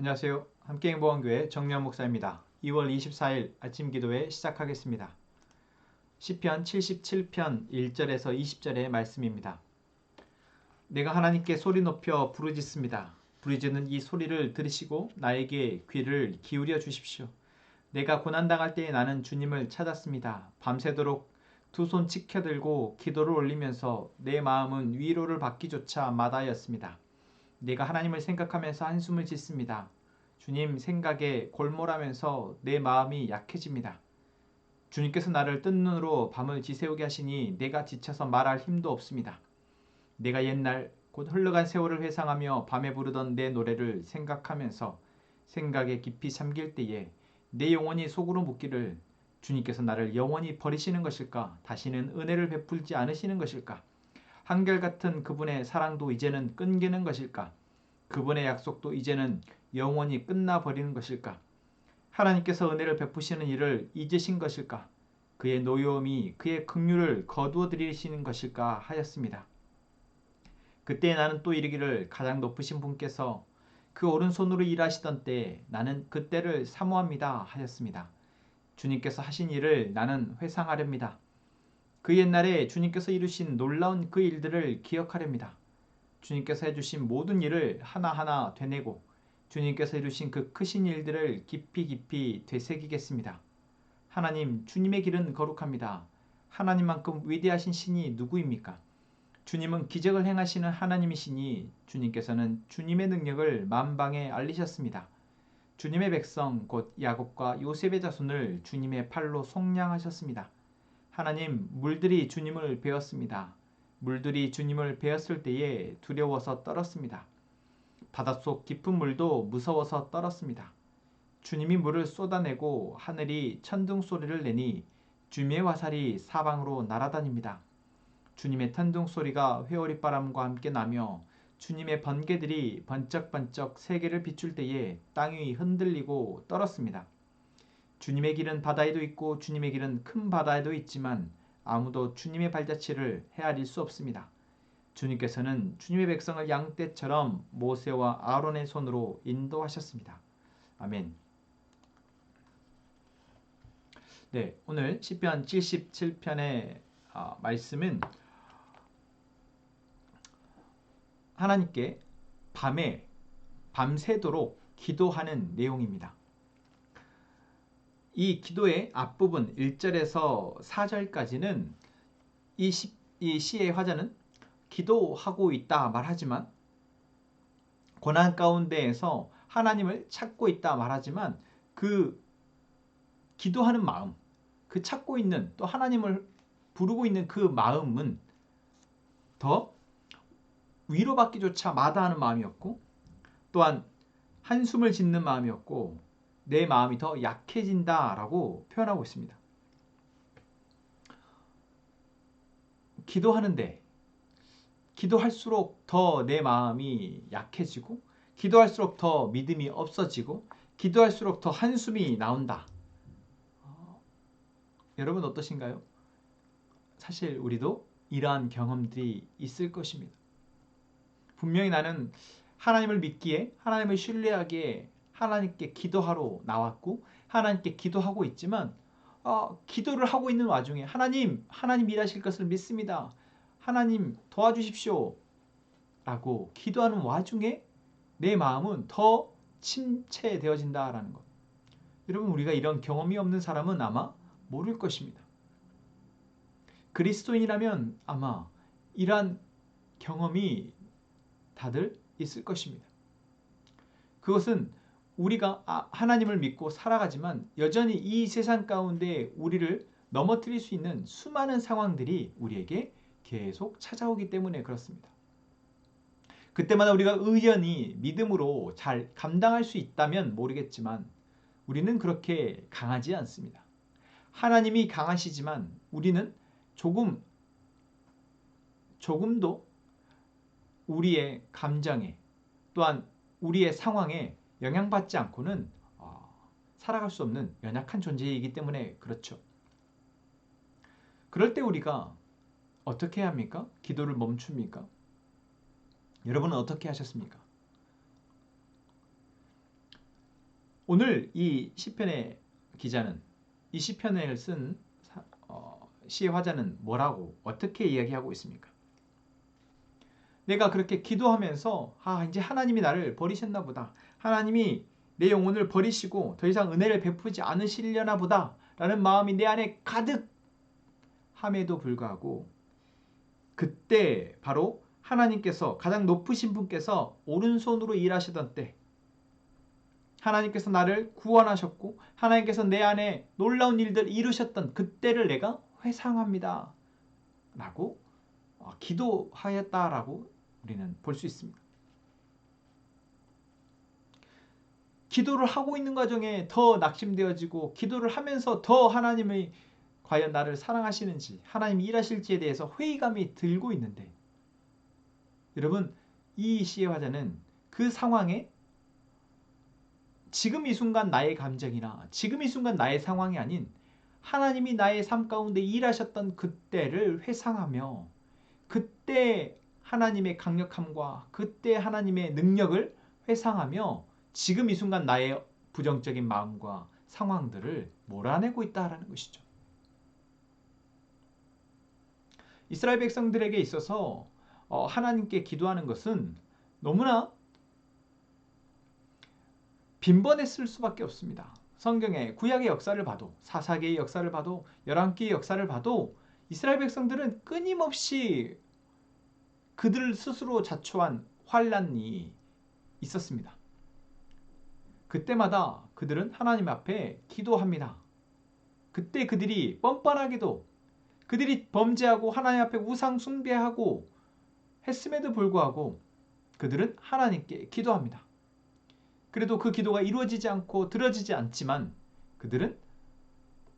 안녕하세요. 함께행복한교회 정면 목사입니다. 2월 24일 아침 기도회 시작하겠습니다. 시편 77편 1절에서 20절의 말씀입니다. 내가 하나님께 소리 높여 부르짖습니다. 부르짖는 이 소리를 들으시고 나에게 귀를 기울여 주십시오. 내가 고난당할 때에 나는 주님을 찾았습니다. 밤새도록 두 손 치켜들고 기도를 올리면서 내 마음은 위로를 받기조차 마다하였습니다. 내가 하나님을 생각하면서 한숨을 짓습니다. 주님 생각에 골몰하면서 내 마음이 약해집니다. 주님께서 나를 뜬 눈으로 밤을 지새우게 하시니 내가 지쳐서 말할 힘도 없습니다. 내가 옛날 곧 흘러간 세월을 회상하며 밤에 부르던 내 노래를 생각하면서 생각에 깊이 잠길 때에 내 영혼이 속으로 묻기를 주님께서 나를 영원히 버리시는 것일까? 다시는 은혜를 베풀지 않으시는 것일까? 한결같은 그분의 사랑도 이제는 끊기는 것일까? 그분의 약속도 이제는 영원히 끝나버리는 것일까? 하나님께서 은혜를 베푸시는 일을 잊으신 것일까? 그의 노여움이 그의 긍휼을 거두어 들이시는 것일까 하였습니다. 그때 나는 또 이르기를 가장 높으신 분께서 그 오른손으로 일하시던 때에 나는 그때를 사모합니다 하였습니다. 주님께서 하신 일을 나는 회상하렵니다. 그 옛날에 주님께서 이루신 놀라운 그 일들을 기억하렵니다. 주님께서 해주신 모든 일을 하나하나 되뇌고 주님께서 이루신 그 크신 일들을 깊이 깊이 되새기겠습니다. 하나님, 주님의 길은 거룩합니다. 하나님만큼 위대하신 신이 누구입니까? 주님은 기적을 행하시는 하나님이시니 주님께서는 주님의 능력을 만방에 알리셨습니다. 주님의 백성 곧 야곱과 요셉의 자손을 주님의 팔로 속량하셨습니다. 하나님, 물들이 주님을 베었습니다. 물들이 주님을 베었을 때에 두려워서 떨었습니다. 바닷속 깊은 물도 무서워서 떨었습니다. 주님이 물을 쏟아내고 하늘이 천둥 소리를 내니 주님의 화살이 사방으로 날아다닙니다. 주님의 천둥 소리가 회오리바람과 함께 나며 주님의 번개들이 번쩍번쩍 세계를 비출 때에 땅이 흔들리고 떨었습니다. 주님의 길은 바다에도 있고 주님의 길은 큰 바다에도 있지만 아무도 주님의 발자취를 헤아릴 수 없습니다. 주님께서는 주님의 백성을 양떼처럼 모세와 아론의 손으로 인도하셨습니다. 아멘. 네, 오늘 시편 77편의 말씀은 하나님께 밤새도록 기도하는 내용입니다. 이 기도의 앞부분 1절에서 4절까지는 이 시의 화자는 기도하고 있다 말하지만 고난 가운데에서 하나님을 찾고 있다 말하지만 그 기도하는 마음, 그 찾고 있는 또 하나님을 부르고 있는 그 마음은 더 위로받기조차 마다하는 마음이었고 또한 한숨을 짓는 마음이었고 내 마음이 더 약해진다라고 표현하고 있습니다. 기도하는데 기도할수록 더 내 마음이 약해지고 기도할수록 더 믿음이 없어지고 기도할수록 더 한숨이 나온다. 여러분 어떠신가요? 사실 우리도 이러한 경험들이 있을 것입니다. 분명히 나는 하나님을 믿기에 하나님을 신뢰하기에 하나님께 기도하러 나왔고 하나님께 기도하고 있지만 기도를 하고 있는 와중에 하나님 일하실 것을 믿습니다. 하나님 도와주십시오. 라고 기도하는 와중에 내 마음은 더 침체되어진다라는 것. 여러분 우리가 이런 경험이 없는 사람은 아마 모를 것입니다. 그리스도인이라면 아마 이러한 경험이 다들 있을 것입니다. 그것은 우리가 하나님을 믿고 살아가지만 여전히 이 세상 가운데 우리를 넘어뜨릴 수 있는 수많은 상황들이 우리에게 계속 찾아오기 때문에 그렇습니다. 그때마다 우리가 의연히 믿음으로 잘 감당할 수 있다면 모르겠지만 우리는 그렇게 강하지 않습니다. 하나님이 강하시지만 우리는 조금도 우리의 감정에 또한 우리의 상황에 영향받지 않고는 살아갈 수 없는 연약한 존재이기 때문에 그렇죠. 그럴 때 우리가 어떻게 해야 합니까? 기도를 멈춥니까? 여러분은 어떻게 하셨습니까? 오늘 이 시편의 기자는 이 시편을 쓴 시의 화자는 뭐라고 어떻게 이야기하고 있습니까? 내가 그렇게 기도하면서 이제 하나님이 나를 버리셨나 보다. 하나님이 내 영혼을 버리시고 더 이상 은혜를 베푸지 않으시려나 보다 라는 마음이 내 안에 가득함에도 불구하고 그때 바로 하나님께서 가장 높으신 분께서 오른손으로 일하시던 때 하나님께서 나를 구원하셨고 하나님께서 내 안에 놀라운 일들을 이루셨던 그때를 내가 회상합니다 라고 기도하였다라고 우리는 볼 수 있습니다. 기도를 하고 있는 과정에 더 낙심되어지고 기도를 하면서 더 하나님이 과연 나를 사랑하시는지 하나님이 일하실지에 대해서 회의감이 들고 있는데 여러분 이 시의 화자는 그 상황에 지금 이 순간 나의 감정이나 지금 이 순간 나의 상황이 아닌 하나님이 나의 삶 가운데 일하셨던 그때를 회상하며 그때 하나님의 강력함과 그때 하나님의 능력을 회상하며 지금 이 순간 나의 부정적인 마음과 상황들을 몰아내고 있다는 것이죠. 이스라엘 백성들에게 있어서 하나님께 기도하는 것은 너무나 빈번했을 수밖에 없습니다. 성경의 구약의 역사를 봐도 사사기의 역사를 봐도 열왕기의 역사를 봐도 이스라엘 백성들은 끊임없이 그들 스스로 자초한 환난이 있었습니다. 그때마다 그들은 하나님 앞에 기도합니다. 그때 그들이 뻔뻔하게도 그들이 범죄하고 하나님 앞에 우상 숭배하고 했음에도 불구하고 그들은 하나님께 기도합니다. 그래도 그 기도가 이루어지지 않고 들어지지 않지만 그들은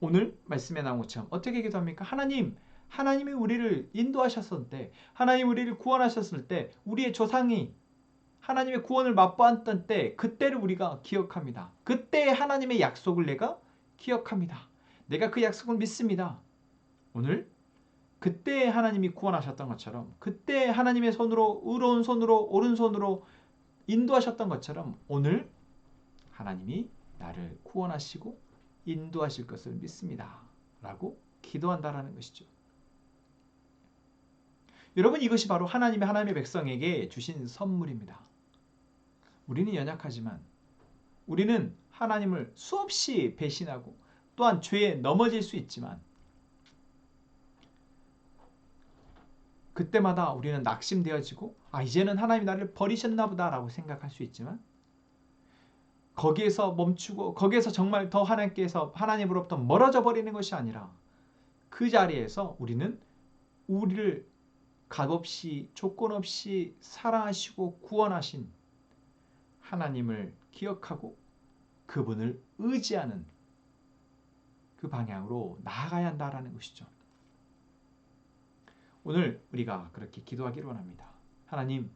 오늘 말씀에 나온 것처럼 어떻게 기도합니까? 하나님이 우리를 인도하셨을 때 하나님 우리를 구원하셨을 때 우리의 조상이 하나님의 구원을 맛보았던 때 그때를 우리가 기억합니다. 그때 하나님의 약속을 내가 기억합니다. 내가 그 약속을 믿습니다. 오늘 그때 하나님이 구원하셨던 것처럼 그때 하나님의 손으로 의로운 손으로 오른손으로 인도하셨던 것처럼 오늘 하나님이 나를 구원하시고 인도하실 것을 믿습니다. 라고 기도한다라는 것이죠. 여러분 이것이 바로 하나님의 백성에게 주신 선물입니다. 우리는 연약하지만 우리는 하나님을 수없이 배신하고 또한 죄에 넘어질 수 있지만 그때마다 우리는 낙심되어지고 이제는 하나님이 나를 버리셨나 보다 라고 생각할 수 있지만 거기에서 멈추고 거기에서 정말 더 하나님으로부터 멀어져 버리는 것이 아니라 그 자리에서 우리는 우리를 값없이 조건 없이 사랑하시고 구원하신 하나님을 기억하고 그분을 의지하는 그 방향으로 나아가야 한다는 것이죠. 오늘 우리가 그렇게 기도하기를 원합니다. 하나님,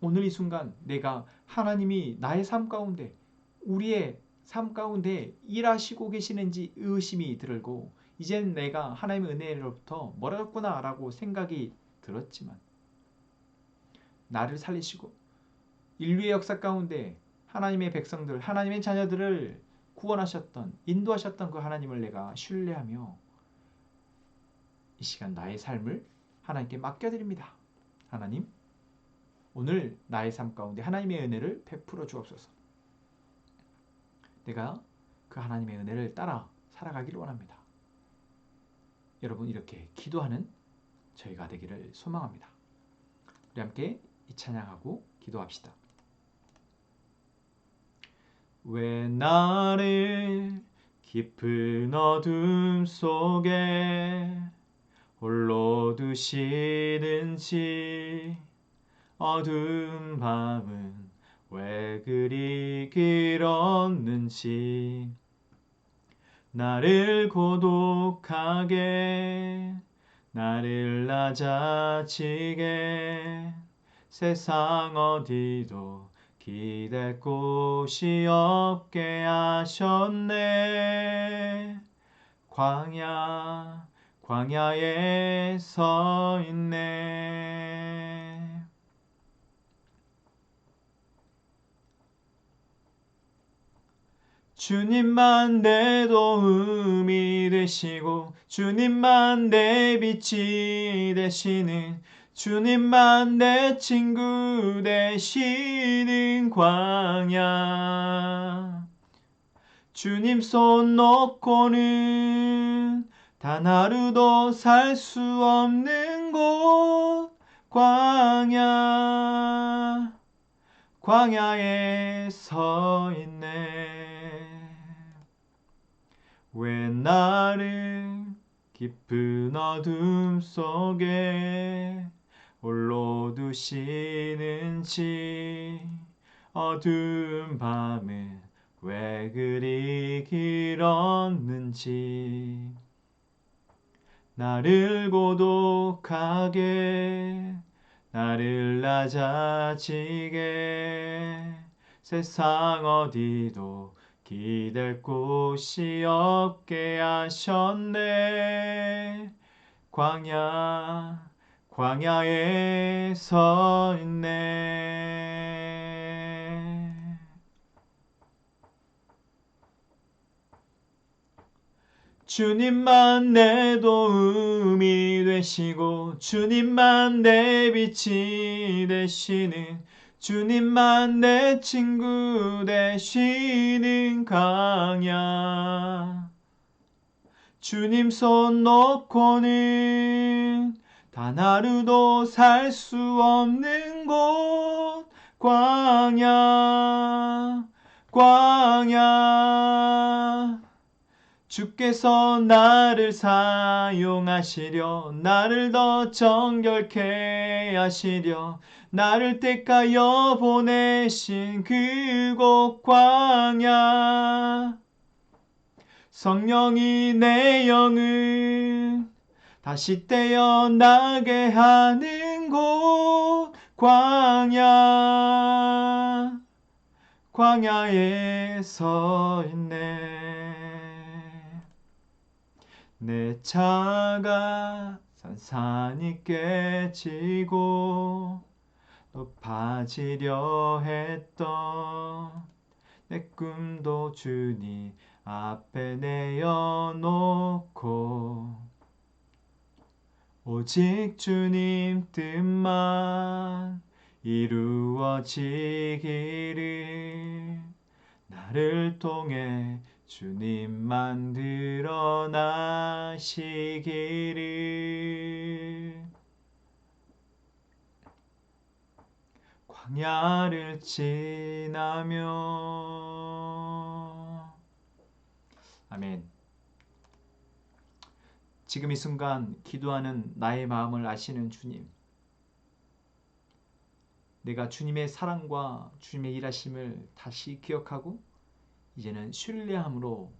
오늘 이 순간 내가 하나님이 나의 삶 가운데 우리의 삶 가운데 일하시고 계시는지 의심이 들고 이젠 내가 하나님의 은혜로부터 멀어졌구나 라고 생각이 들었지만 나를 살리시고 인류의 역사 가운데 하나님의 백성들, 하나님의 자녀들을 구원하셨던 인도하셨던 그 하나님을 내가 신뢰하며 이 시간 나의 삶을 하나님께 맡겨드립니다. 하나님, 오늘 나의 삶 가운데 하나님의 은혜를 베풀어 주옵소서. 내가 그 하나님의 은혜를 따라 살아가기를 원합니다. 여러분 이렇게 기도하는 저희가 되기를 소망합니다. 우리 함께 이 찬양하고 기도합시다. 왜 나를 깊은 어둠 속에 홀로 두시는지 어두운 밤은 왜 그리 길었는지 나를 고독하게 나를 낮아지게 세상 어디도 기댈 곳이 없게 하셨네. 광야에 서 있네. 주님만 내 도움이 되시고 주님만 내 빛이 되시는 주님만 내 친구 되시는 광야. 주님 손 놓고는 단 하루도 살 수 없는 곳 광야. 광야에 서 있네. 왜 나를 깊은 어둠 속에 홀로 두시는지. 어두운 밤은 왜 그리 길었는지. 나를 고독하게 나를 낮아지게 세상 어디도 기댈 곳이 없게 하셨네. 광야에 서 있네. 주님만 내 도움이 되시고 주님만 내 빛이 되시는 주님만 내 친구 되시는 광야. 주님 손 놓고는 단 하루도 살 수 없는 곳 광야. 주께서 나를 사용하시려 나를 더 정결케 하시려 나를 택하여 보내신 그곳 광야. 성령이 내 영을 다시 태어나게 하는 곳 광야에 서 있네. 내 차가 산산이 깨지고 높아지려 했던 내 꿈도 주님 앞에 내어놓고 오직 주님 뜻만 이루어지기를 나를 통해 주님만 드러나시기를. 광야를 지나며. 아멘. 지금 이 순간 기도하는 나의 마음을 아시는 주님, 내가 주님의 사랑과 주님의 일하심을 다시 기억하고 이제는 신뢰함으로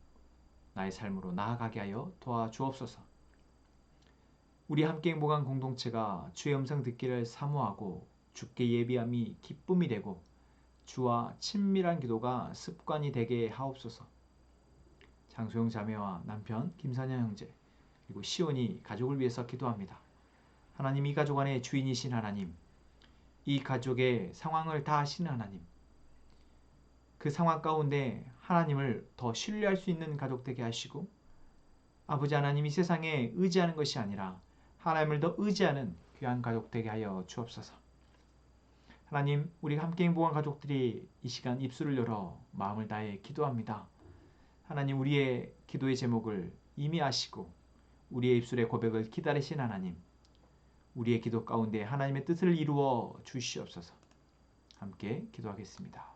나의 삶으로 나아가게 하여 도와주옵소서. 우리 함께 행복한 공동체가 주의 음성 듣기를 사모하고 주께 예비함이 기쁨이 되고 주와 친밀한 기도가 습관이 되게 하옵소서. 장소영 자매와 남편 김선영 형제 그리고 시온이 가족을 위해서 기도합니다. 하나님, 이 가족 안에 주인이신 하나님, 이 가족의 상황을 다 아시는 하나님, 그 상황 가운데 하나님을 더 신뢰할 수 있는 가족 되게 하시고 아버지 하나님, 이 세상에 의지하는 것이 아니라 하나님을 더 의지하는 귀한 가족 되게 하여 주옵소서. 하나님, 우리 함께 행복한 가족들이 이 시간 입술을 열어 마음을 다해 기도합니다. 하나님, 우리의 기도의 제목을 이미 아시고 우리의 입술의 고백을 기다리신 하나님, 우리의 기도 가운데 하나님의 뜻을 이루어 주시옵소서. 함께 기도하겠습니다.